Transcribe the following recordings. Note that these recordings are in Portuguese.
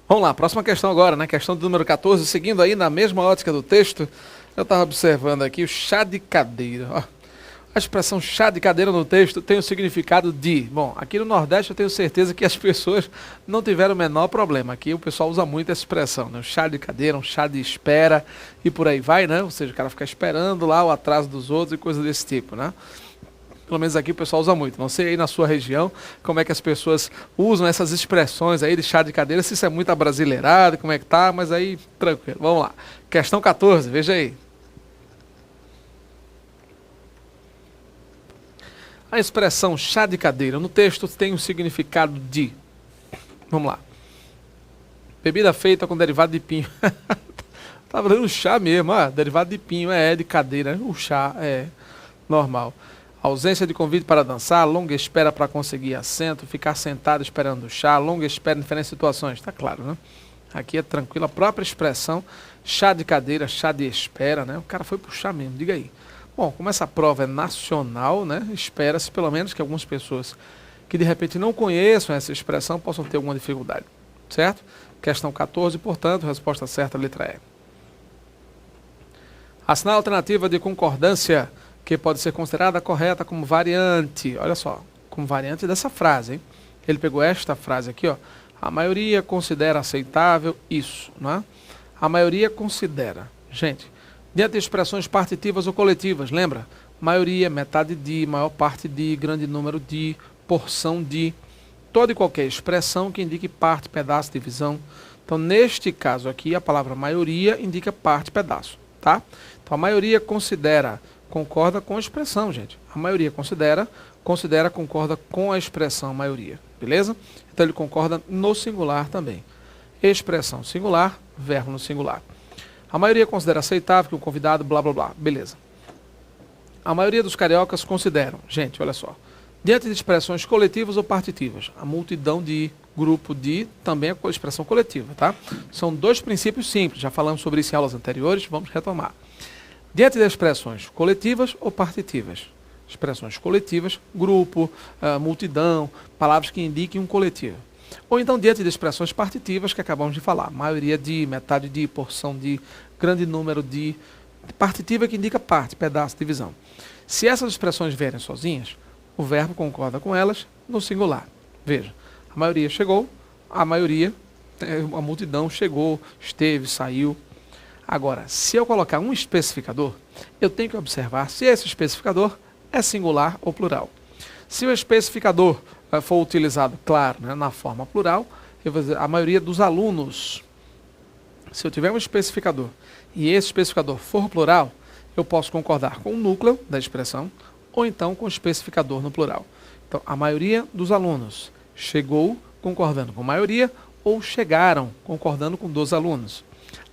Vamos lá, próxima questão agora, né? Questão do número 14, seguindo aí na mesma ótica do texto, eu estava observando aqui o chá de cadeira. Ó. A expressão chá de cadeira no texto tem o significado de... Bom, aqui no Nordeste eu tenho certeza que as pessoas não tiveram o menor problema. Aqui o pessoal usa muito essa expressão, né? Um chá de cadeira, um chá de espera e por aí vai, né? Ou seja, o cara fica esperando lá o atraso dos outros e coisas desse tipo, né? Pelo menos aqui o pessoal usa muito. Não sei aí na sua região como é que as pessoas usam essas expressões aí de chá de cadeira, se isso é muito abrasileirado, como é que tá, mas aí tranquilo. Vamos lá. Questão 14, veja aí. A expressão chá de cadeira no texto tem o significado de... Vamos lá. Bebida feita com derivado de pinho. Tava dando chá mesmo, derivado de pinho, de cadeira. O chá é normal. Ausência de convite para dançar, longa espera para conseguir assento, ficar sentado esperando o chá, longa espera em diferentes situações. Tá claro, né? Aqui é tranquilo, a própria expressão chá de cadeira, chá de espera, né? O cara foi pro chá mesmo, diga aí. Bom, como essa prova é nacional, né? Espera-se pelo menos que algumas pessoas que de repente não conheçam essa expressão possam ter alguma dificuldade, certo? Questão 14, portanto, resposta certa, letra E. Assinar a alternativa de concordância que pode ser considerada correta como variante. Olha só, como variante dessa frase, hein? Ele pegou esta frase aqui, ó. A maioria considera aceitável isso, não é? A maioria considera. Gente, diante de expressões partitivas ou coletivas, lembra? Maioria, metade de, maior parte de, grande número de, porção de. Toda e qualquer expressão que indique parte, pedaço, divisão. Então, neste caso aqui, a palavra maioria indica parte, pedaço, tá? Então, a maioria concorda com a expressão, gente. A maioria concorda com a expressão maioria, beleza? Então, ele concorda no singular também. Expressão singular, verbo no singular. A maioria considera aceitável que o convidado, blá, blá, blá, beleza. A maioria dos cariocas consideram, gente, olha só, diante de expressões coletivas ou partitivas, a multidão de, grupo de, também é expressão coletiva, tá? São dois princípios simples, já falamos sobre isso em aulas anteriores, vamos retomar. Diante de expressões coletivas ou partitivas, expressões coletivas, grupo, multidão, palavras que indiquem um coletivo. Ou então diante de expressões partitivas que acabamos de falar, maioria de, metade de, porção de, grande número de, partitiva que indica parte, pedaço, divisão. Se essas expressões vierem sozinhas, o verbo concorda com elas no singular. Veja, a maioria chegou, a multidão chegou, esteve, saiu. Agora, se eu colocar um especificador, eu tenho que observar se esse especificador é singular ou plural. Se o especificador for utilizado, claro, né, na forma plural, eu vou dizer a maioria dos alunos. Se eu tiver um especificador e esse especificador for plural, eu posso concordar com o núcleo da expressão ou então com o especificador no plural. Então, a maioria dos alunos chegou concordando com a maioria ou chegaram concordando com dos alunos.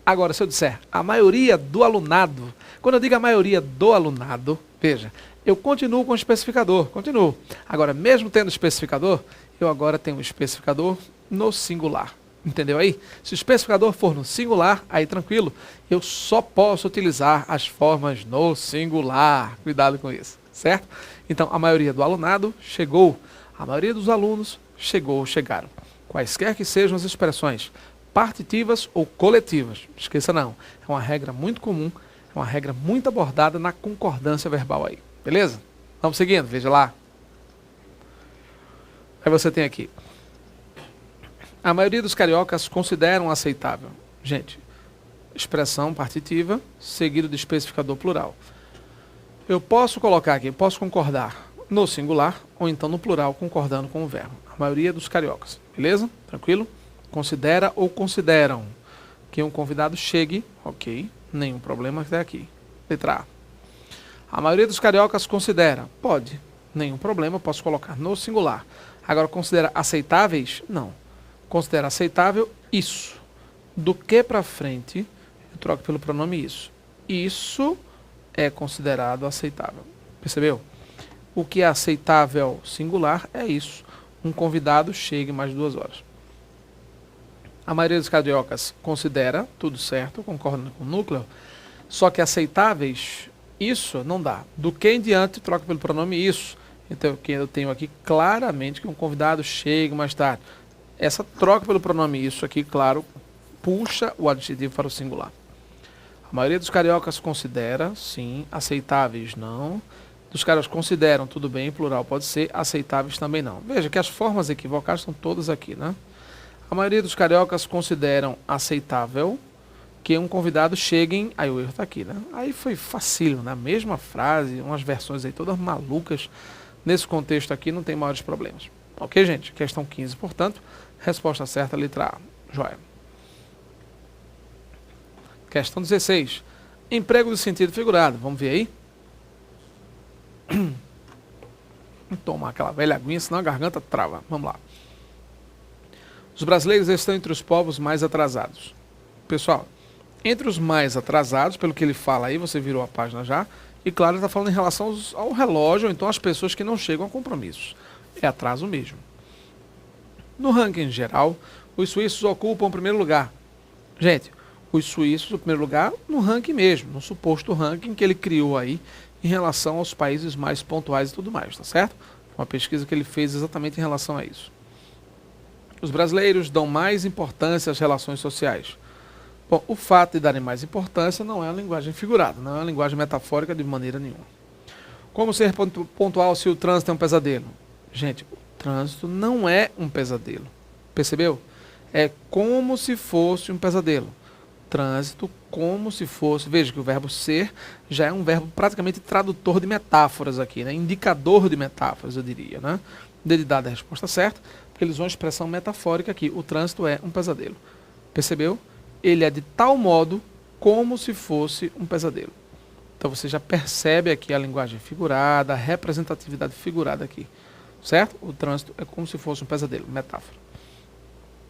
Agora, se eu disser a maioria do alunado, quando eu digo a maioria do alunado, veja, eu continuo com o especificador, continuo. Agora, mesmo tendo especificador, eu agora tenho um especificador no singular. Entendeu aí? Se o especificador for no singular, aí tranquilo, eu só posso utilizar as formas no singular. Cuidado com isso, certo? Então, a maioria do alunado chegou, a maioria dos alunos chegou, chegaram. Quaisquer que sejam as expressões partitivas ou coletivas. Esqueça não, é uma regra muito comum, é uma regra muito abordada na concordância verbal aí, beleza? Vamos seguindo, veja lá. Aí você tem aqui. A maioria dos cariocas consideram aceitável. Gente, expressão partitiva, seguido de especificador plural. Eu posso colocar aqui, posso concordar no singular ou então no plural, concordando com o verbo. A maioria dos cariocas, beleza? Tranquilo? Considera ou consideram que um convidado chegue, ok, nenhum problema até aqui. Letra A. A maioria dos cariocas considera, pode, nenhum problema, posso colocar no singular. Agora, considera aceitáveis? Não. Considera aceitável isso. Do que para frente, eu troco pelo pronome isso. Isso é considerado aceitável. Percebeu? O que é aceitável singular é isso. Um convidado chegue mais 2 horas. A maioria dos cariocas considera tudo certo, concordando com o núcleo, só que aceitáveis, isso não dá. Do que em diante, troca pelo pronome isso. Então, eu tenho aqui claramente que um convidado chegue mais tarde. essa troca pelo pronome isso aqui, claro, puxa o adjetivo para o singular. A maioria dos cariocas considera, sim, aceitáveis, não. Dos caras consideram, tudo bem, plural pode ser, aceitáveis também não. Veja que as formas equivocadas estão todas aqui, né? A maioria dos cariocas consideram aceitável que um convidado chegue, aí o erro está aqui, né? Aí foi facílimo, na mesma frase, umas versões aí todas malucas. Nesse contexto aqui não tem maiores problemas. Ok, gente? Questão 15, portanto, resposta certa, letra A. Joia. Questão 16. Emprego do sentido figurado. Vamos ver aí? Vou tomar aquela velha aguinha, senão a garganta trava. Vamos lá. Os brasileiros estão entre os povos mais atrasados. Pessoal, entre os mais atrasados, pelo que ele fala aí, você virou a página já, e claro, ele está falando em relação ao relógio, ou então às pessoas que não chegam a compromissos. É atraso mesmo. No ranking geral, os suíços ocupam o primeiro lugar. Gente, os suíços, o primeiro lugar, no ranking mesmo, no suposto ranking que ele criou aí, em relação aos países mais pontuais e tudo mais, tá certo? Uma pesquisa que ele fez exatamente em relação a isso. Os brasileiros dão mais importância às relações sociais. Bom, o fato de darem mais importância não é uma linguagem figurada, não é uma linguagem metafórica de maneira nenhuma. Como ser pontual se o trânsito é um pesadelo? Gente, o trânsito não é um pesadelo. Percebeu? É como se fosse um pesadelo. Trânsito como se fosse... Veja que o verbo ser já é um verbo praticamente tradutor de metáforas aqui, né? Indicador de metáforas, eu diria, né? Dele dada a resposta certa, porque eles usam a expressão metafórica aqui. O trânsito é um pesadelo. Percebeu? Ele é de tal modo como se fosse um pesadelo. Então você já percebe aqui a linguagem figurada, a representatividade figurada aqui. Certo? O trânsito é como se fosse um pesadelo, metáfora.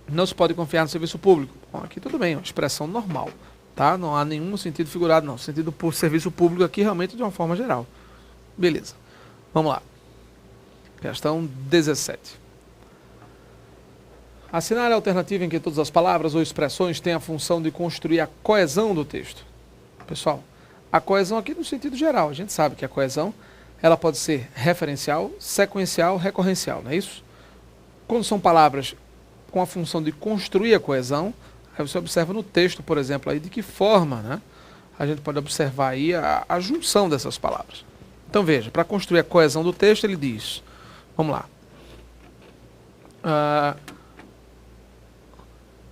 Não se pode confiar no serviço público. Bom, aqui tudo bem, uma expressão normal. Tá? Não há nenhum sentido figurado, não. Sentido por serviço público aqui realmente de uma forma geral. Beleza. Vamos lá. Questão 17. Assinale a alternativa em que todas as palavras ou expressões têm a função de construir a coesão do texto. Pessoal, a coesão aqui no sentido geral. A gente sabe que a coesão ela pode ser referencial, sequencial, recorrencial, não é isso? Quando são palavras com a função de construir a coesão, aí você observa no texto, por exemplo, aí de que forma, né? A gente pode observar aí a junção dessas palavras. Então veja, para construir a coesão do texto, ele diz, vamos lá.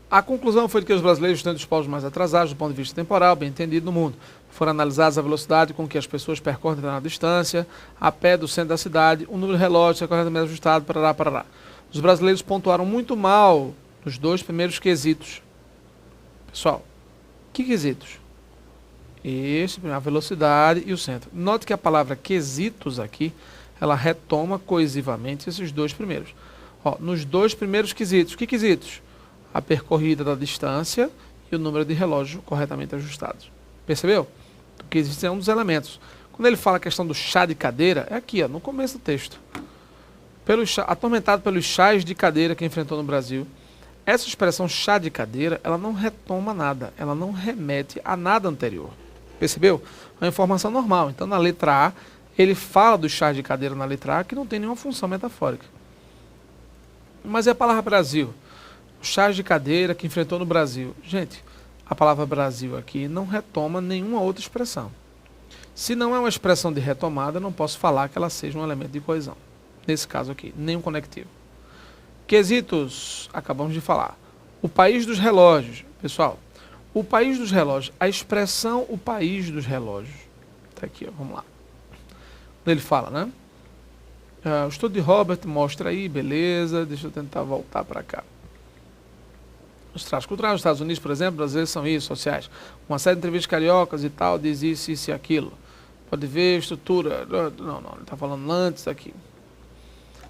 A conclusão foi de que os brasileiros estão entre os povos mais atrasados do ponto de vista temporal, bem entendido no mundo. Foram analisadas a velocidade com que as pessoas percorrem determinada distância, a pé do centro da cidade, o número de relógios é corretamente ajustado, parará, parará. Os brasileiros pontuaram muito mal nos dois primeiros quesitos. Pessoal, que quesitos? Esse, a velocidade e o centro. Note que a palavra quesitos aqui, ela retoma coesivamente esses dois primeiros. Ó, nos dois primeiros quesitos. Que quesitos? A percorrida da distância e o número de relógios corretamente ajustados. Percebeu? O quesito é um dos elementos. Quando ele fala a questão do chá de cadeira, é aqui, ó, no começo do texto. Atormentado pelos chás de cadeira que enfrentou no Brasil. Essa expressão chá de cadeira, ela não retoma nada, ela não remete a nada anterior. Percebeu? É uma informação normal. Então, na letra A, ele fala dos chás de cadeira na letra A, que não tem nenhuma função metafórica. Mas é a palavra Brasil. Chás de cadeira que enfrentou no Brasil. Gente, a palavra Brasil aqui não retoma nenhuma outra expressão. Se não é uma expressão de retomada, não posso falar que ela seja um elemento de coesão. Nesse caso aqui, nenhum conectivo. Quesitos, acabamos de falar. O país dos relógios. Pessoal, o país dos relógios, a expressão o país dos relógios. Tá aqui, ó, vamos lá. Ele fala, né? O estudo de Robert mostra aí, beleza. Deixa eu tentar voltar para cá. Os traços culturais nos Estados Unidos, por exemplo, brasileiros são isso, sociais. Uma série de entrevistas cariocas e tal, diz isso e aquilo. Pode ver estrutura. Não, ele está falando antes aqui.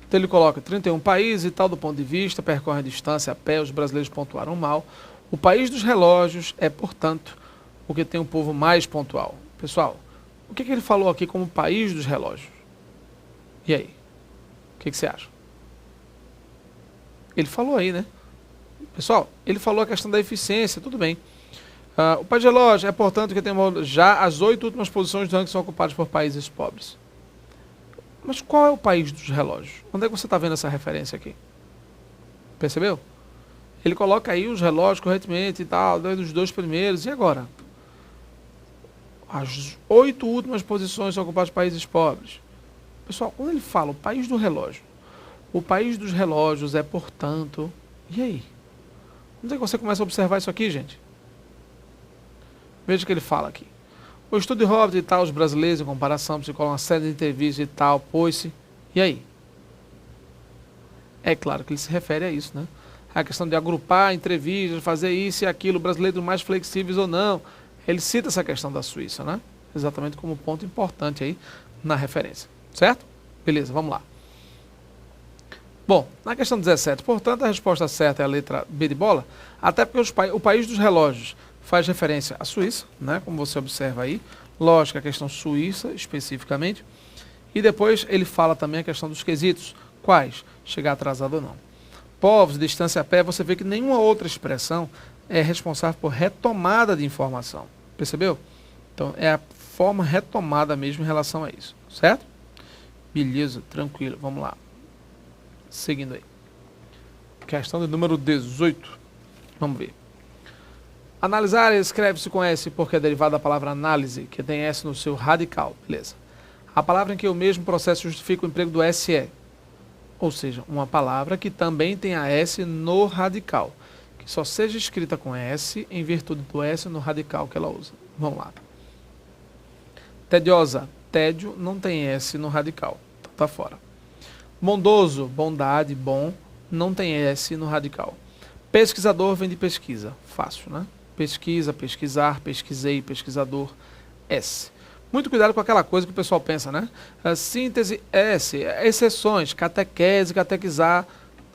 Então ele coloca 31 países e tal, do ponto de vista, percorre a distância a pé, os brasileiros pontuaram mal. O país dos relógios é, portanto, o que tem um povo mais pontual. Pessoal, o que ele falou aqui como país dos relógios? E aí? O que você acha? Ele falou aí, né? Pessoal, ele falou a questão da eficiência, tudo bem. O país de relógio é, portanto, que tem já as 8 últimas posições do ranking são ocupadas por países pobres. Mas qual é o país dos relógios? Onde é que você está vendo essa referência aqui? Percebeu? Ele coloca aí os relógios corretamente e tal, dos 2 primeiros, e agora? As 8 últimas posições são ocupadas por países pobres. Pessoal, quando ele fala o país do relógio, o país dos relógios é, portanto... E aí? Onde é que você começa a observar isso aqui, gente? Veja o que ele fala aqui. O estudo de Hobbes e tal, os brasileiros, em comparação, se colam uma série de entrevistas e tal, pôs-se. E aí? É claro que ele se refere a isso, né? A questão de agrupar entrevistas, fazer isso e aquilo, brasileiros mais flexíveis ou não. Ele cita essa questão da Suíça, né? Exatamente como ponto importante aí na referência. Certo? Beleza, vamos lá. Bom, na questão 17, portanto, a resposta certa é a letra B de bola, até porque o país dos relógios faz referência à Suíça, né? Como você observa aí. Lógico, a questão Suíça, especificamente. E depois ele fala também a questão dos quesitos. Quais? Chegar atrasado ou não. Povos, distância a pé, você vê que nenhuma outra expressão é responsável por retomada de informação. Percebeu? Então, é a forma retomada mesmo em relação a isso. Certo? Beleza, tranquilo. Vamos lá. Seguindo aí. Questão de número 18. Vamos ver. Analisar escreve-se com S porque é derivada da palavra análise, que tem S no seu radical. Beleza. A palavra em que o mesmo processo justifica o emprego do S é, ou seja, uma palavra que também tem a S no radical, que só seja escrita com S em virtude do S no radical que ela usa. Vamos lá. Tediosa, tédio, não tem S no radical, então tá fora. Bondoso, bondade, bom, não tem S no radical. Pesquisador vem de pesquisa, fácil, né? Pesquisa, pesquisar, pesquisei, pesquisador, S. Muito cuidado com aquela coisa que o pessoal pensa, né? A síntese, S, exceções, catequese, catequizar.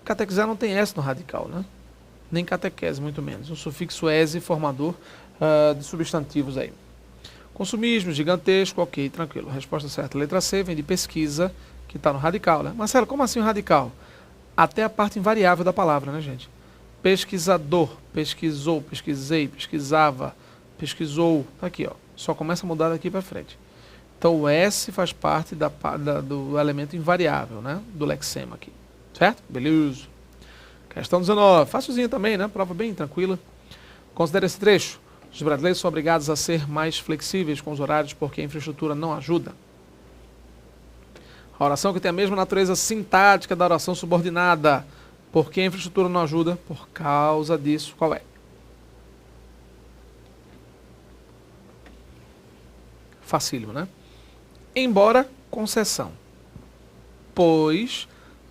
Catequizar não tem S no radical, né? Nem catequese, muito menos. O sufixo ese, formador de substantivos aí. Consumismo, gigantesco, ok, tranquilo. Resposta certa, letra C, vem de pesquisa, que está no radical, né? Marcelo, como assim o radical? Até a parte invariável da palavra, né, gente? Pesquisador, pesquisou, pesquisei, pesquisava, pesquisou. Tá aqui, ó. Só começa a mudar daqui para frente. Então o S faz parte do elemento invariável, né? Do lexema aqui. Certo? Beleza. Questão 19. Facilzinha também, né? Prova bem tranquila. Considere esse trecho. Os brasileiros são obrigados a ser mais flexíveis com os horários porque a infraestrutura não ajuda. A oração que tem a mesma natureza sintática da oração subordinada. Por que a infraestrutura não ajuda? Por causa disso. Qual é? Facílimo, né? Embora concessão. Pois,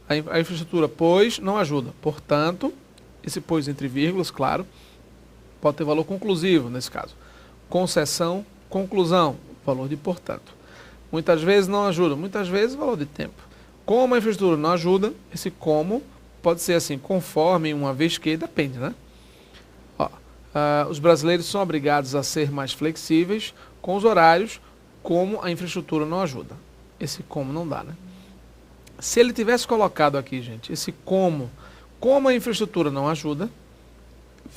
a infraestrutura, pois, não ajuda. Portanto, esse pois entre vírgulas, claro, pode ter valor conclusivo nesse caso. Concessão, conclusão, valor de portanto. Muitas vezes não ajuda, muitas vezes valor de tempo. Como a infraestrutura não ajuda, esse como pode ser assim, conforme, uma vez que, depende, né? Ó, os brasileiros são obrigados a ser mais flexíveis com os horários, como a infraestrutura não ajuda. Esse como não dá, né? Se ele tivesse colocado aqui, gente, esse como a infraestrutura não ajuda,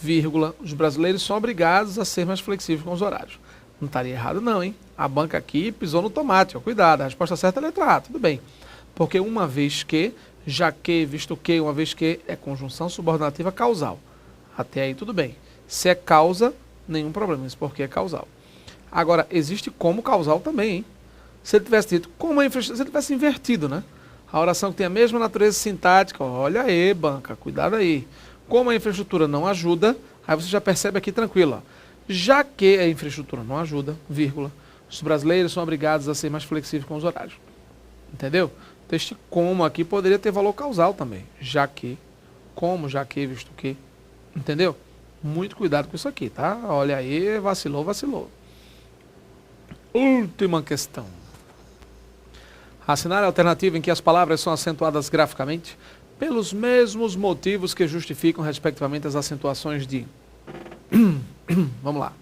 vírgula, os brasileiros são obrigados a ser mais flexíveis com os horários. Não estaria errado não, hein? A banca aqui pisou no tomate, ó, cuidado, a resposta certa é a letra A, tudo bem. Porque uma vez que, já que, visto que, uma vez que, é conjunção subordinativa causal. Até aí tudo bem. Se é causa, nenhum problema, isso porque é causal. Agora, existe como causal também, hein? Se ele tivesse dito como a infraestrutura, se ele tivesse invertido, né? A oração que tem a mesma natureza sintática, olha aí, banca, cuidado aí. Como a infraestrutura não ajuda, aí você já percebe aqui tranquilo, ó. Já que a infraestrutura não ajuda, vírgula, os brasileiros são obrigados a ser mais flexíveis com os horários. Entendeu? Então, este como aqui poderia ter valor causal também. Já que, como, já que, visto que. Entendeu? Muito cuidado com isso aqui, tá? Olha aí, vacilou, vacilou. Última questão. Assinale a alternativa em que as palavras são acentuadas graficamente pelos mesmos motivos que justificam, respectivamente, as acentuações de... Vamos lá.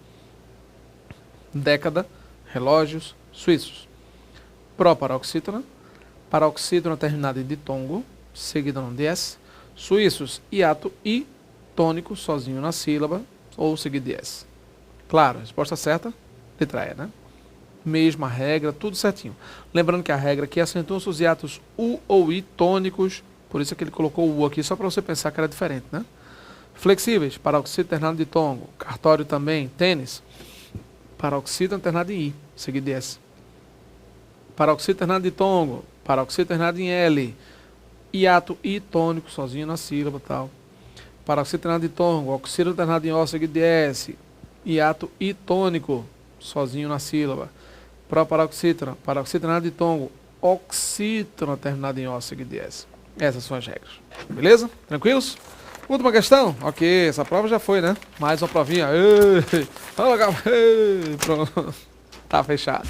Década, relógios, suíços. Pró-paroxítona, paroxítona terminada em ditongo, seguida no de S. Suíços, hiato e tônico, sozinho na sílaba, ou seguido de S. Claro, resposta certa, letra E, né? Mesma regra, tudo certinho. Lembrando que a regra aqui acentua-se os hiatos U ou I tônicos, por isso é que ele colocou o U aqui, só para você pensar que era diferente, né? Flexíveis, paroxítono terminado de tongo. Cartório também. Tênis, paroxítono terminado em I, seguido de S. Paroxítono terminado de tongo. Paroxítono terminado em L. Hiato I tônico, sozinho na sílaba e tal. Paroxítono terminado de tongo. Oxítono terminado em O, seguido de S. Hiato I tônico, sozinho na sílaba. Proparoxítono, paroxítono terminado de tongo. Oxítono terminado em O, seguido de S. Essas são as regras. Beleza? Tranquilos? Última questão? Ok, essa prova já foi, né? Mais uma provinha. Ei, fala, pronto. Tá fechado.